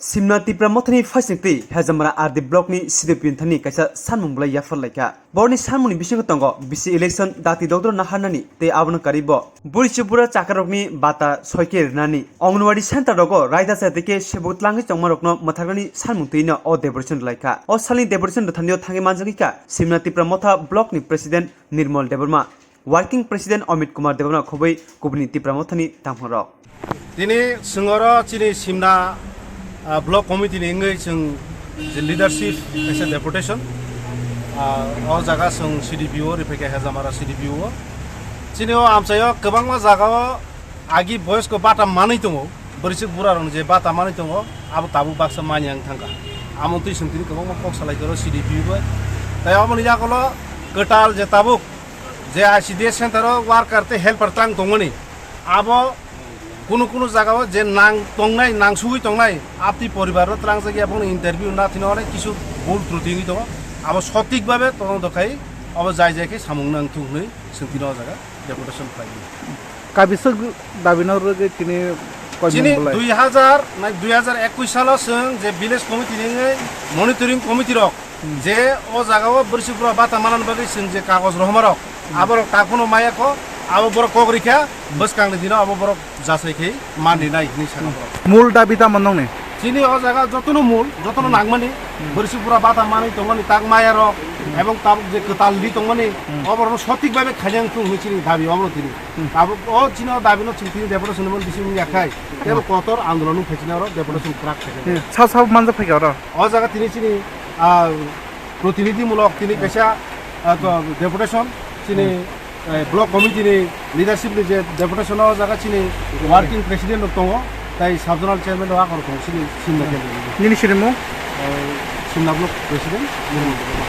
Simna tipra mothani faisingti hajamara ardi block ni sidepin thani kaisa sanmungla yafar laika borni sanmuni bisingo tongo bisi election dati dogdro nahanani te abona karibo burisipura chakarokni bata soiker nani ongnwadi center rogo raida satike sebutlangi chongmarokno mathagani sanmungtina o devotion laika o sali devotion thanio thangi manjagika Simna tipra motha block ni president Nirmal Deborma working president Amit Kumar Deborma khobai kubni tipra mothani tamhoro tini singoro chini Simna block committee ni ngai sing leadership as a deputation o jaga sing CDPO ripeke hajamara CDPO chini o amsayo kabangma jaga agi boys ko bata manai tongo borisik bura rong je bata manai tongo abu tabu baksa manyang thangka amonti singtini kabangma kok salai toro CDPO tai amoni jakolo ketal je tabuk je ICDS center worker te helper tang tongoni abo কোনো জায়গাও যে নাং টংনাই নাং সুই টংনাই আপনি পরিবারের ত্রাং জায়গায় আপনি ইন্টারভিউ না থিনে অনেক কিছু ভুল ত্রুটি দো আবার সঠিকভাবে তদন্ত খাই আবার যাই যাইকে সামুং নাং থুই সিনতিন জায়গা ডেপুটেশন পাই কাবিসক দাবিনার তিনি যিনি 2021 সাল যে village committee monitoring committee rock যে ও জায়গাও বরিশপুরা বাতা মানান বাকি যে কাগজ রহমারক আবার কাকুনো মায়াকো আবো বড় কগরিখা বসকাংনি দিন আবো বড় যাসাইখে মানি নাই নি সানা মূল দাবিটা মনংনে চিনি ও জায়গা যতনো মূল যতনো নাগমানি বরিশপুরা বাতা মানি তংমানি তাক মায়ার এবং তার যে কতাল দি তংমানি অবর সঠিকভাবে খাজাং তুং মিছিনি দাবি অবর তিনি আবো ও চিনো দাবিনো চিনি ডেপুটেশন মন দিছি ইয়াখাই তেব কতর আন্দোলন ফেচিনার ডেপুটেশন ক্রাক থাকে সা সব মানজা ফেকা র ও জায়গা তিনি চিনি প্রতিনিধিমূলক তিনি পেশা ডেপুটেশন চিনি block committee ni leadership ni je deputation o jaga chini working president tongo tai subjonal chairman wa kor ko chini simna nini shirimo simna block president